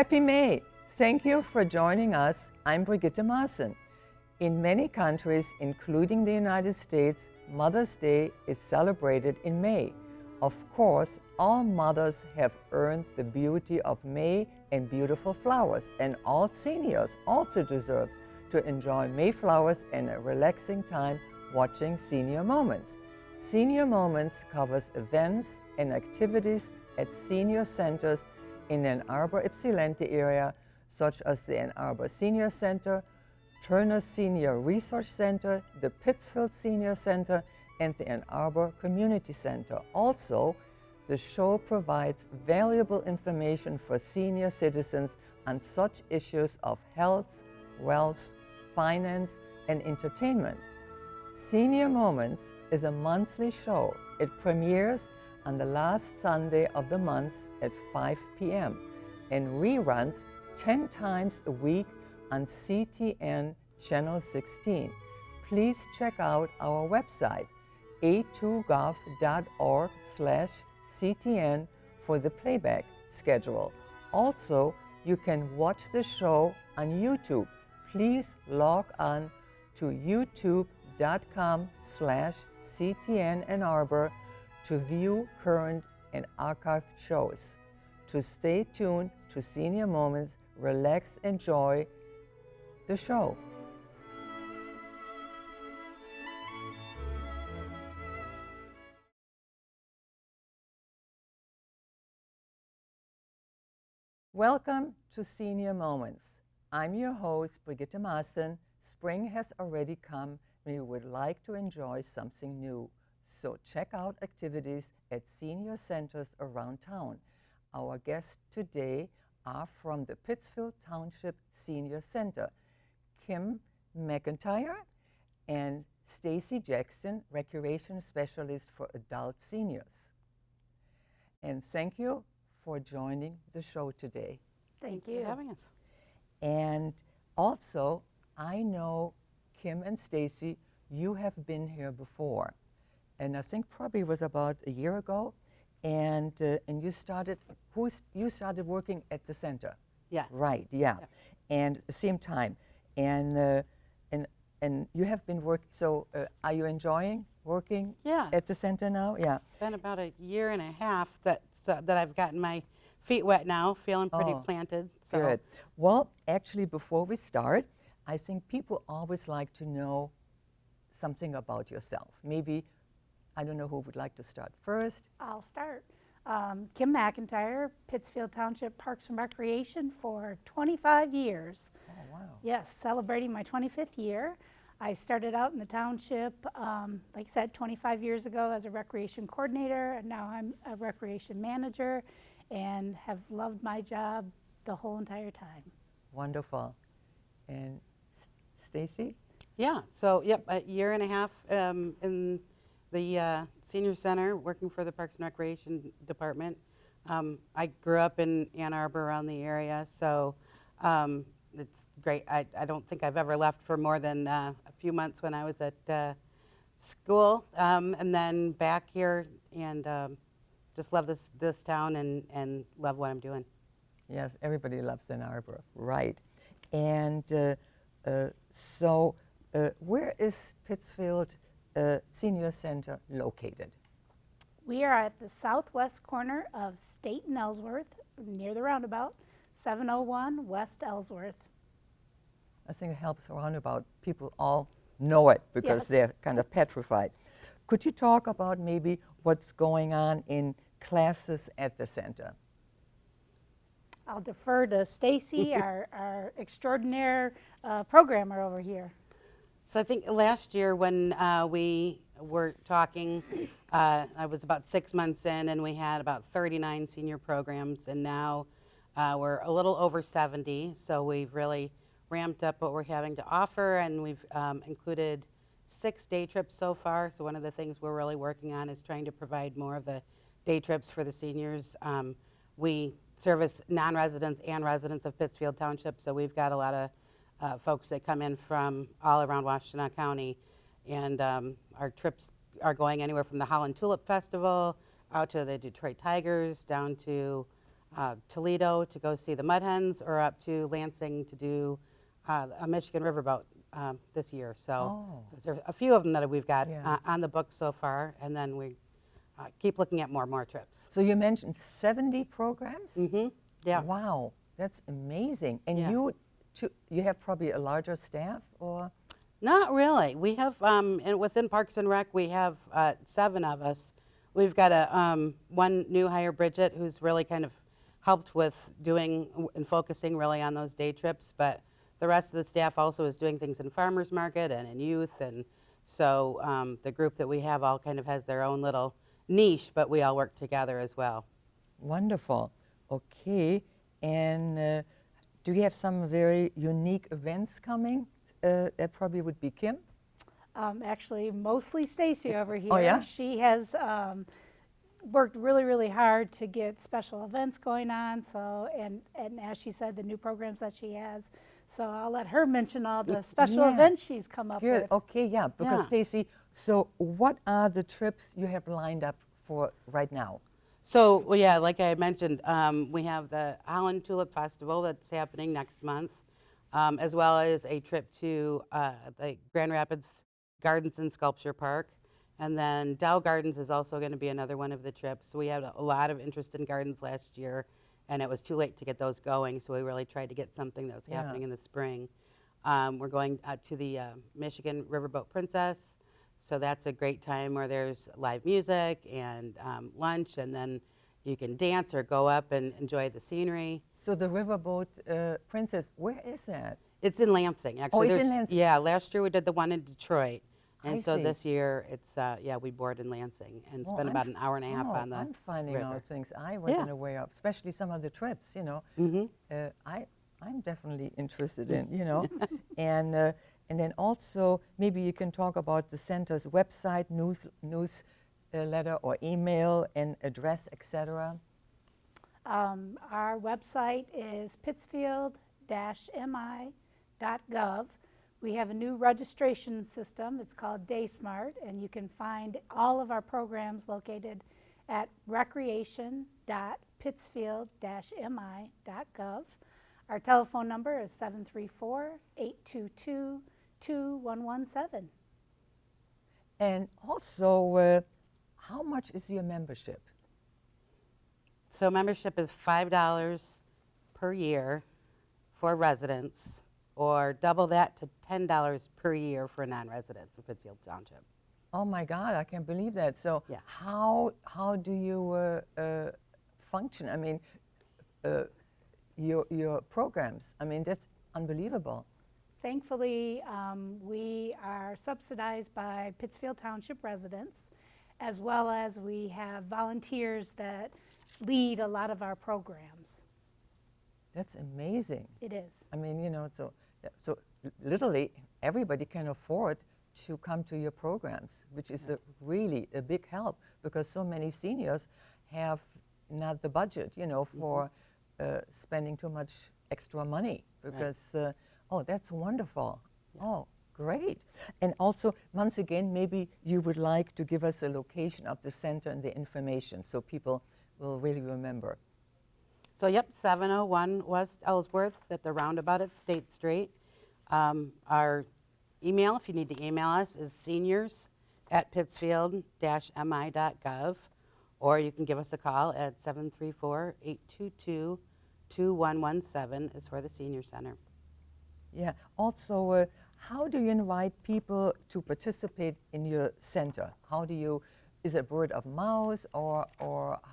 Happy May! Thank you for joining us. I'm Brigitte Maassen. In many countries, including the United States, Mother's Day is celebrated in May. Of course, all mothers have earned the beauty of May and beautiful flowers, and all seniors also deserve to enjoy May flowers and a relaxing time watching Senior Moments. Senior Moments covers events and activities at senior centers in Ann Arbor Ypsilanti area, such as the Ann Arbor Senior Center, Turner Senior Resource Center, the Pittsfield Senior Center, and the Ann Arbor Community Center. Also, the show provides valuable information for senior citizens on such issues of health, wealth, finance, and entertainment. Senior Moments is a monthly show. It premieres on the last Sunday of the month at 5 p.m. and reruns 10 times a week on CTN Channel 16. Please check out our website, a2gov.org/CTN, for the playback schedule. Also, you can watch the show on YouTube. Please log on to youtube.com/CTN Ann Arbor to view current and archived shows. To stay tuned to Senior Moments, relax, enjoy the show. Welcome to Senior Moments. I'm your host, Brigitte Maassen. Spring has already come and we would like to enjoy something new. So check out activities at senior centers around town. Our guests today are from the Pittsfield Township Senior Center, Kim McIntire and Stacie Jackson, Recreation Specialist for Adult Seniors. And thank you for joining the show today. Thank you for having us. And also, I know Kim and Stacie, you have been here before. And I think probably it was about a year ago, and you started working at the center. Yes. Right. Yeah. Yep. And at the same time, and you have been working. So, are you enjoying working? Yeah. At the center now? Yeah. It's been about a year and a half that I've gotten my feet wet now, feeling pretty planted. So. Good. Well, actually, before we start, I think people always like to know something about yourself. Maybe. I don't know who would like to start first. I'll start. Kim McIntire, Pittsfield Township Parks and Recreation for 25 years. Oh, wow. Yes, celebrating my 25th year. I started out in the township, like I said, 25 years ago as a recreation coordinator, and now I'm a recreation manager and have loved my job the whole entire time. Wonderful. And Stacie? Yeah, so yep, a year and a half in the Senior Center, working for the Parks and Recreation Department. I grew up in Ann Arbor, around the area, so it's great. I don't think I've ever left for more than a few months when I was at school, and then back here, and just love this town and love what I'm doing. Yes, everybody loves Ann Arbor, right. And so where is Pittsfield Senior Center located? We are at the southwest corner of State and Ellsworth, near the roundabout, 701 West Ellsworth. I think it helps roundabout. People all know it because they're kind of petrified. Could you talk about maybe what's going on in classes at the center? I'll defer to Stacie, our extraordinary programmer over here. So I think last year when we were talking, I was about 6 months in, and we had about 39 senior programs, and now we're a little over 70. So we've really ramped up what we're having to offer, and we've included 6 day trips so far. So one of the things we're really working on is trying to provide more of the day trips for the seniors. We service non-residents and residents of Pittsfield Township, so we've got a lot of folks that come in from all around Washtenaw County, and our trips are going anywhere from the Holland Tulip Festival out to the Detroit Tigers, down to Toledo to go see the Mud Hens, or up to Lansing to do a Michigan riverboat this year. So Oh. there's a few of them that we've got Yeah. on the books so far, and then we keep looking at more and more trips. So you mentioned 70 programs? Mm-hmm. Yeah. Wow, that's amazing. And Yeah. you have probably a larger staff, or? Not really. We have, and within Parks and Rec, we have 7 of us. We've got one new hire, Bridget, who's really kind of helped with doing and focusing really on those day trips. But the rest of the staff also is doing things in farmers market and in youth. And so the group that we have all kind of has their own little niche, but we all work together as well. Wonderful. Okay. And do you have some very unique events coming? That probably would be Kim. Actually, mostly Stacie over here. Oh, yeah? She has worked really, really hard to get special events going on. So, and as she said, the new programs that she has. So I'll let her mention all the special Yeah. events she's come up Good. with. Okay, yeah. Because Yeah. Stacie, so what are the trips you have lined up for right now? So, well, yeah, like I mentioned, we have the Holland Tulip Festival that's happening next month, as well as a trip to the Grand Rapids Gardens and Sculpture Park. And then Dow Gardens is also going to be another one of the trips. We had a lot of interest in gardens last year, and it was too late to get those going, so we really tried to get something that was Yeah. happening in the spring. We're going to the Michigan Riverboat Princess. So that's a great time where there's live music and lunch, and then you can dance or go up and enjoy the scenery. So the Riverboat Princess, where is that? It's in Lansing, actually. Oh, it's in There's- Lansing. Yeah, last year we did the one in Detroit. And I so see. this year, it's, yeah, we board in Lansing and Well, spend I'm about an hour and a half Oh, on the I'm finding river. out things I wasn't Yeah. aware of, especially some of the trips, you know. Mm-hmm. I'm definitely interested in, you know. And then also, maybe you can talk about the center's website, newsletter or email and address, etc. Our website is pittsfield-mi.gov. We have a new registration system. It's called DaySmart, and you can find all of our programs located at recreation.pittsfield-mi.gov. Our telephone number is 734-822-2117. And also, how much is your membership? So membership is $5 per year for residents, or double that to $10 per year for non-residents of Pittsfield Township. Oh my God, I can't believe that. So Yeah. how do you function? I mean, your programs, I mean, that's unbelievable. Thankfully, we are subsidized by Pittsfield Township residents, as well as we have volunteers that lead a lot of our programs. That's amazing. It is. I mean, you know, so literally everybody can afford to come to your programs, which is really a big help, because so many seniors have not the budget, you know, for spending too much extra money, because oh, that's wonderful. Yeah. Oh, great. And also, once again, maybe you would like to give us a location of the center and the information so people will really remember. So yep, 701 West Ellsworth at the roundabout at State Street. Our email, if you need to email us, is seniors@pittsfield-mi.gov, or you can give us a call at 734-822-2117 is for the Senior Center. Yeah. Also, how do you invite people to participate in your center? How do you, is it word of mouth, or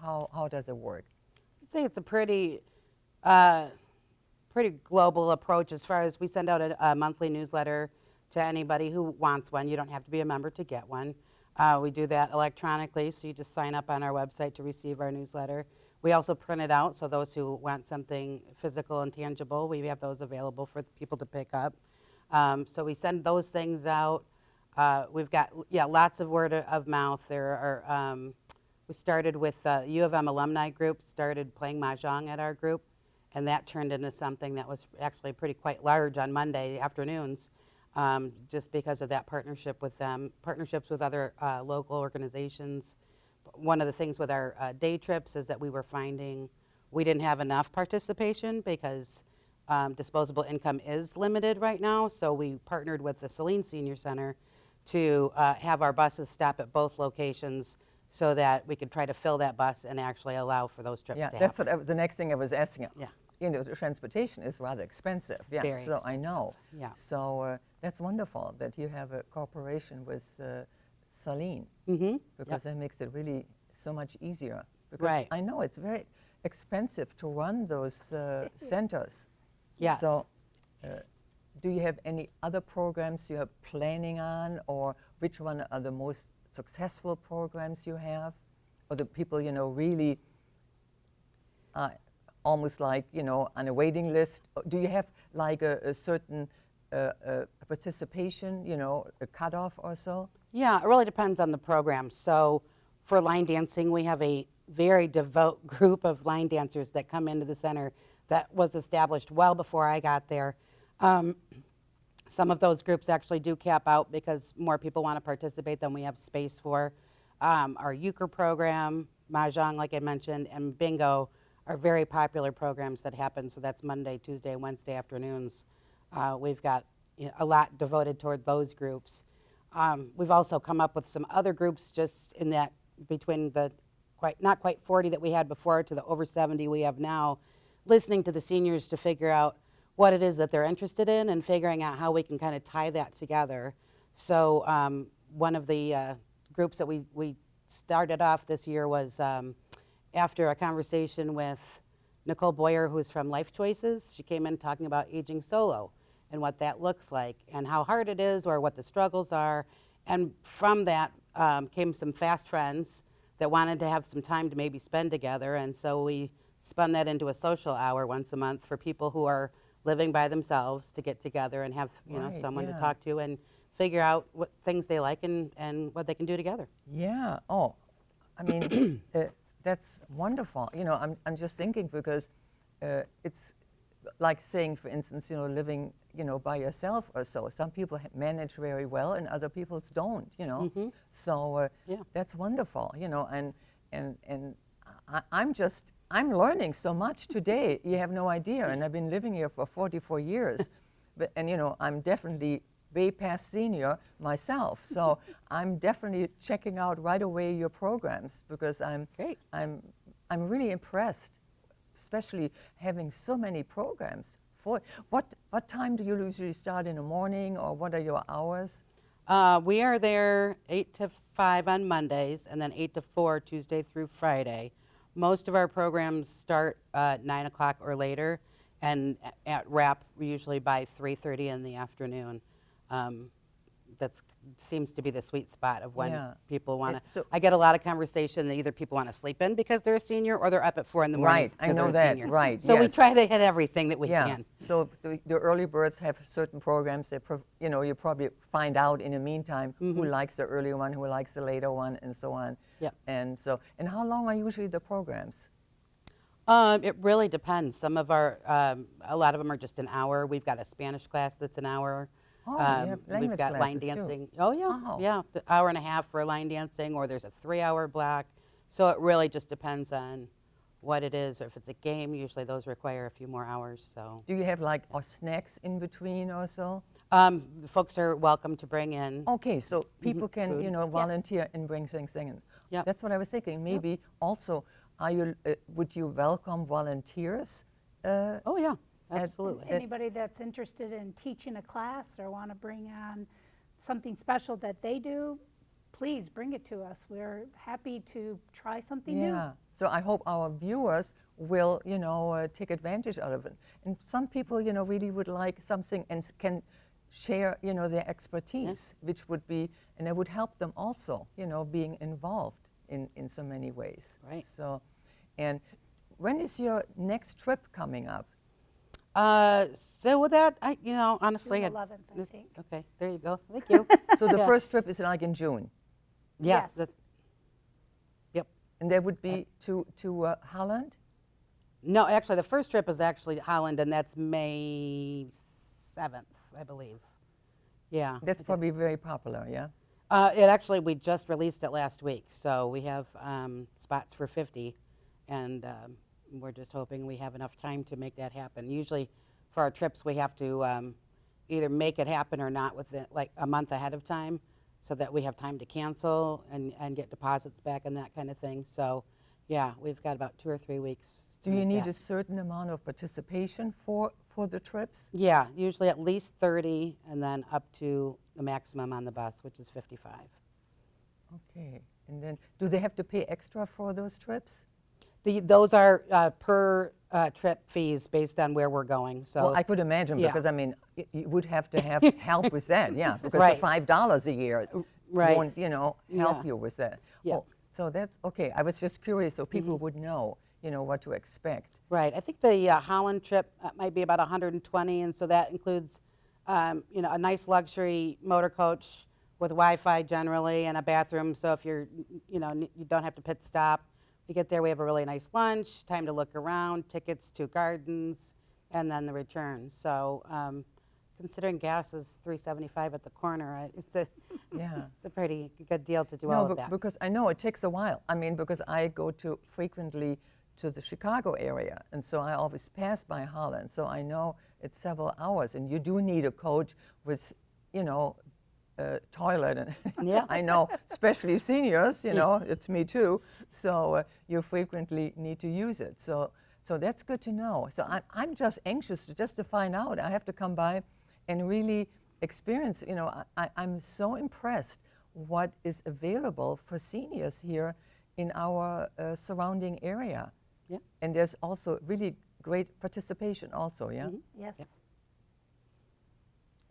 how does it work? I'd say it's a pretty global approach, as far as we send out a monthly newsletter to anybody who wants one. You don't have to be a member to get one. We do that electronically, so you just sign up on our website to receive our newsletter. We also print it out, so those who want something physical and tangible, we have those available for people to pick up. So we send those things out. We've got, lots of word of mouth. There are, we started with U of M alumni group, started playing Mahjong at our group, and that turned into something that was actually quite large on Monday afternoons, just because of that partnership with them, partnerships with other local organizations. One of the things with our day trips is that we were finding we didn't have enough participation because disposable income is limited right now. So we partnered with the Saline Senior Center to have our buses stop at both locations so that we could try to fill that bus and actually allow for those trips Yeah, to that's happen. what the next thing I was asking. Yeah. You know, the transportation is rather expensive. Yeah, Very so I know. Yeah. So that's wonderful that you have a cooperation with Saline, Mm-hmm. because that makes it really so much easier. Because Right. I know it's very expensive to run those centers. Yes. So do you have any other programs you're planning on, or which one are the most successful programs you have? Or the people, you know, really almost like, you know, on a waiting list? Do you have like a certain participation, you know, a cutoff or so? Yeah, it really depends on the program. So for line dancing, we have a very devout group of line dancers that come into the center that was established well before I got there. Some of those groups actually do cap out because more people want to participate than we have space for. Our euchre program, mahjong, like I mentioned, and bingo are very popular programs that happen. So that's Monday, Tuesday, and Wednesday afternoons. We've got a lot devoted toward those groups. We've also come up with some other groups just in that between the not quite 40 that we had before to the over 70 we have now, listening to the seniors to figure out what it is that they're interested in and figuring out how we can kind of tie that together. So one of the groups that we started off this year was after a conversation with Nicole Boyer, who's from Life Choices. She came in talking about aging solo and what that looks like and how hard it is or what the struggles are. And from that came some fast friends that wanted to have some time to maybe spend together. And so we spun that into a social hour once a month for people who are living by themselves to get together and have Right, someone to yeah. talk to and figure out what things they like and what they can do together. Yeah. Oh, I mean, that's wonderful. You know, I'm just thinking because it's like saying, for instance, you know, living, you know, by yourself or so. Some people manage very well and other people don't, you know. Mhm. So Yeah. that's wonderful, you know, and I'm learning so much today. You have no idea. And I've been living here for 44 years. And, you know, I'm definitely way past senior myself. So I'm definitely checking out right away your programs because Great. I'm really impressed, especially having so many programs. What time do you usually start in the morning, or what are your hours? We are there 8 to 5 on Mondays and then 8 to 4 Tuesday through Friday. Most of our programs start 9 o'clock or later and at wrap usually by 3:30 in the afternoon. That seems to be the sweet spot of when Yeah. people want So- to. I get a lot of conversation that either people want to sleep in because they're a senior or they're up at 4 in the morning Right, I because know they're a that, senior. right, So we yes. try to hit everything that we Yeah. can. So the early birds have certain programs that, you know, you probably find out in the meantime who likes the early one, who likes the later one, and so on. Yep. And so, and how long are usually the programs? It really depends. Some of our, a lot of them are just an hour. We've got a Spanish class that's an hour. Oh, you have We've language got line classes, too. dancing. Oh yeah, Wow. yeah, the hour and a half for line dancing, or there's a 3-hour block. So it really just depends on what it is, or if it's a game. Usually those require a few more hours. So Do you have like snacks in between or so? the folks are welcome to bring in. Okay, so people can, Food. you know, Yes. volunteer and bring things in. Yep. That's what I was thinking. Maybe also, would you welcome volunteers? Oh yeah, absolutely. Anybody that's interested in teaching a class or want to bring on something special that they do, please bring it to us. We're happy to try something new. Yeah. So I hope our viewers will, you know, take advantage of it. And some people, you know, really would like something and can share, you know, their expertise, which would be, and it would help them also, you know, being involved in so many ways. Right. So, and when is your next trip coming up? So with that, honestly, June 11th, I this- think. Okay, there you go. Thank you. So the Yeah. first trip is like in June, Yeah. Yes. Yep. and that would be to Holland? No, actually, the first trip is actually Holland, and that's May 7th, I believe. Yeah. That's probably very popular, yeah? We just released it last week, so we have spots for 50, and we're just hoping we have enough time to make that happen. Usually for our trips, we have to either make it happen or not within like a month ahead of time so that we have time to cancel and get deposits back and that kind of thing. So yeah, we've got about 2 or 3 weeks to Do you make need that. a certain amount of participation for the trips? Yeah, usually at least 30 and then up to the maximum on the bus, which is 55. Okay. And then, do they have to pay extra for those trips? Those are per trip fees based on where we're going. So Well, I could imagine, yeah. because I mean, you would have to have help with that, yeah, because Right. the $5 a year Right. won't, help Yeah. you with that. Yeah. Oh, so that's okay. I was just curious so people would know, what to expect. Right. I think the Holland trip might be about 120, and so that includes, a nice luxury motor coach with Wi-Fi generally and a bathroom. So if you're, you don't have to pit stop. We get there, we have a really nice lunch, time to look around, tickets to gardens, and then the return. So considering gas is $3.75 at the corner, it's Yeah. it's a pretty good deal to do all No, of that. because I know it takes a while. I mean, because I go frequently to the Chicago area, and so I always pass by Holland. So I know it's several hours, and you do need a coach with, toilet, and Yeah. I know, especially seniors. It's me too. So you frequently need to use it. So that's good to know. So I'm just anxious to find out. I have to come by and really experience. I'm so impressed what is available for seniors here in our surrounding area. Yeah. And there's also really great participation also, yeah? Yes. Yep.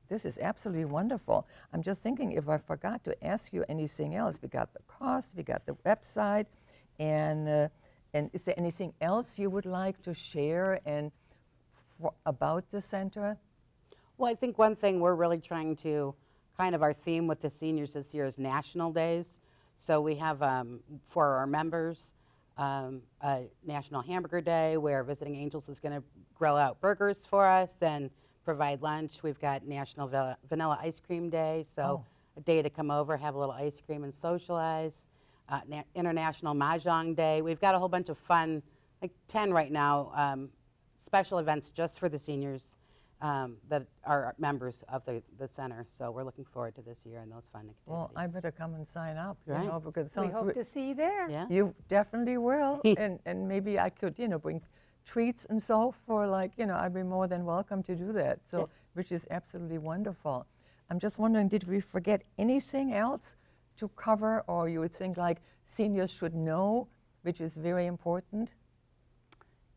This is absolutely wonderful. I'm just thinking if I forgot to ask you anything else. We got the cost, we got the website, and is there anything else you would like to share about the center? Well, I think one thing we're really trying to, kind of our theme with the seniors this year is National Days. So we have, for our members, a National Hamburger Day where Visiting Angels is going to grill out burgers for us and provide lunch. We've got National Vanilla Ice Cream Day, so a day to come over, have a little ice cream and socialize. International Mahjong Day. We've got a whole bunch of fun, like 10 right now, special events just for the seniors that are members of the center. So we're looking forward to this year and those fun activities. Well, I better come and sign up, Right. because it We sounds hope to see you there. Yeah. You definitely will, and maybe I could, bring treats and so for I'd be more than welcome to do that. So, Yeah. which is absolutely wonderful. I'm just wondering, did we forget anything else to cover, or you would think like seniors should know, which is very important?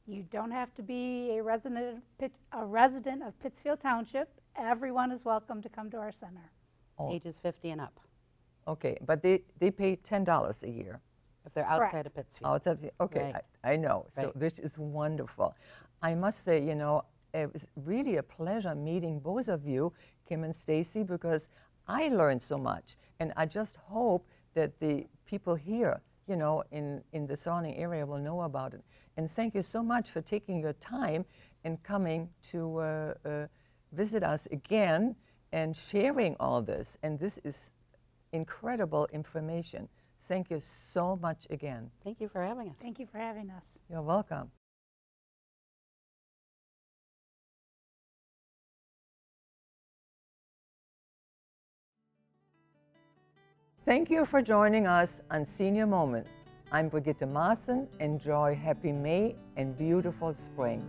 You don't have to be a resident of Pittsfield Township. Everyone is welcome to come to our center. Oh, Ages 50 and up, okay, but they pay $10 a year. if they're outside of Pittsfield. Oh, it's okay, Right. I know. So Right. this is wonderful. I must say, it was really a pleasure meeting both of you, Kim and Stacie, because I learned so much. And I just hope that the people here, in the surrounding area will know about it. And thank you so much for taking your time and coming to visit us again and sharing all this. And this is incredible information. Thank you so much again. Thank you for having us. Thank you for having us. You're welcome. Thank you for joining us on Senior Moment. I'm Brigitte Maassen. Enjoy happy May and beautiful spring.